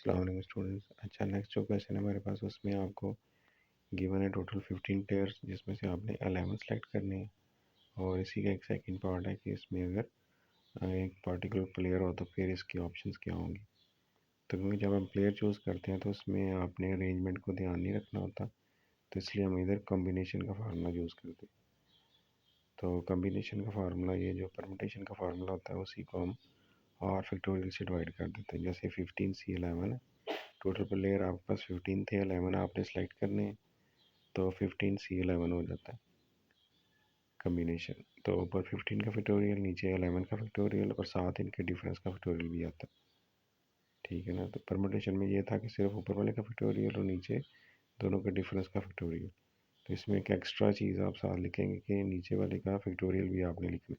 अस्सलाम वालेकुम स्टूडेंट्स। अच्छा, नेक्स्ट जो क्वेश्चन है हमारे पास, उसमें आपको गिवन है टोटल 15 पेयर्स, जिसमें से आपने 11 सेलेक्ट करने हैं। और इसी का एक सेकंड पार्ट है कि इसमें अगर एक पार्टिकुलर प्लेयर हो तो फिर इसकी ऑप्शंस क्या होंगी। तो क्योंकि जब हम प्लेयर चूज़ करते हैं तो उसमें आपने अरेंजमेंट को ध्यान नहीं रखना होता, तो इसलिए हम इधर कम्बिनेशन का फार्मूला यूज़ करते हैं। तो कम्बिनेशन का फार्मूला, ये जो परमुटेशन का फार्मूला होता है, उसी को हम आर फैक्टोरियल से डिवाइड कर देते हैं। जैसे 15C11 है, टोटल प्लेयर आपके पास 15 थे, 11 आपने सेलेक्ट करने हैं, तो 15C11 हो जाता है कम्बिनेशन। तो ऊपर 15 का फैक्टोरियल, नीचे 11 का फैक्टोरियल, और साथ इनके डिफरेंस का फैक्टोरियल भी आता है। ठीक है ना। तो परमुटेशन में ये था कि सिर्फ ऊपर वाले का फैक्टोरियल और नीचे दोनों का डिफरेंस का फैक्टोरियल। तो इसमें एक एक्स्ट्रा चीज़ आप साथ लिखेंगे कि नीचे वाले का फैक्टोरियल भी आपने लिखना।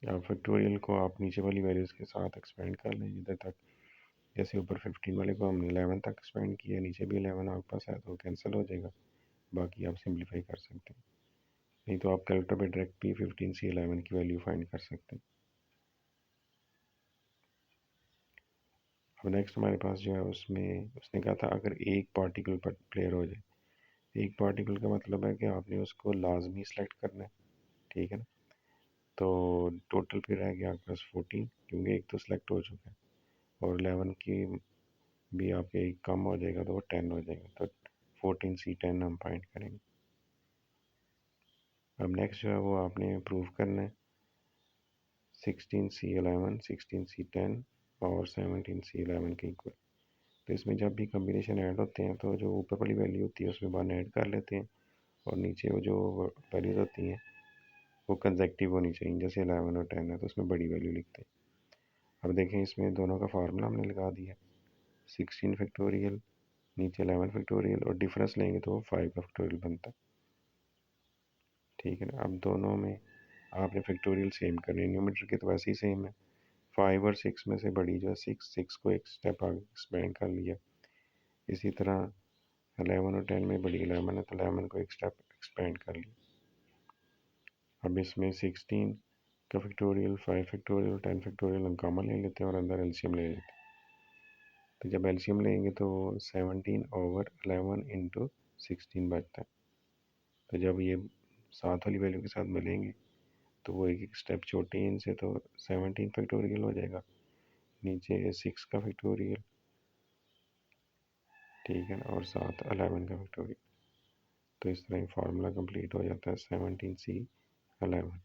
आप फैक्टोरियल को आप नीचे वाली वैल्यूज़ के साथ एक्सपेंड कर लें इधर तक। जैसे ऊपर 15 वाले को हमने 11 तक एक्सपेंड किया, नीचे भी 11 आपके पास है, तो कैंसिल हो जाएगा। बाकी आप सिंप्लीफाई कर सकते हैं, नहीं तो आप कैलकुलेटर पे डायरेक्ट भी 15C11 की वैल्यू फाइंड कर सकते हैं। अब नेक्स्ट हमारे पास जो है, उसमें उसने कहा था अगर एक पार्टिकल पर प्लेयर हो जाए। एक पार्टिकल का मतलब है कि आपने उसको लाजमी सेलेक्ट करना है। ठीक है ना। तो टोटल फिर रह गया आपके पास 14, क्योंकि एक तो सेलेक्ट हो चुका है, और 11 की भी आपके एक कम हो जाएगा तो वो 10 हो जाएगा। तो 14C10 हम फाइंड करेंगे। अब नेक्स्ट जो है वो आपने प्रूव करना है 16C11, 16C10 और 17C11 के इक्वल। तो इसमें जब भी कम्बिनेशन ऐड होते हैं तो जो ऊपर वाली वैल्यू होती है उसमें 1 ऐड कर लेते हैं, और नीचे वो जो वैल्यूज होती हैं वो कंसेक्टिव होनी चाहिए। जैसे 11 और 10 है तो उसमें बड़ी वैल्यू लिखते हैं। अब देखें, इसमें दोनों का फार्मूला हमने लगा दिया। 16 फैक्टोरियल, नीचे 11 फैक्टोरियल, और डिफरेंस लेंगे तो 5 का फैक्टोरियल बनता है। ठीक है ना। अब दोनों में आपने फैक्टोरियल सेम करने, न्यूमरेटर के तो वैसे ही सेम है। 5 और 6 में से बड़ी जो है 6 को एक स्टेप आगे एक्सपेंड कर लिया। इसी तरह 11 और 10 में बड़ी 11 है तो 11 को एक स्टेप एक्सपेंड कर लिया। अब इसमें 16 का फैक्टोरियल, 5 फैक्टोरियल, 10 फैक्टोरियल हम कॉमन ले लेते हैं और अंदर एलसीएम ले लेते हैं। तो जब एलसीएम लेंगे तो 17/11 इंटू 16 बचता है। तो जब ये साथ वाली वैल्यू के साथ मिलेंगे तो वो एक एक स्टेप छोटे हैं इनसे, तो 17 फैक्टोरियल हो जाएगा, नीचे 6 का फैक्टोरियल, ठीक है ना, और साथ 11 का फैक्टोरियल। तो इस तरह फार्मूला कंप्लीट हो जाता है 17C11।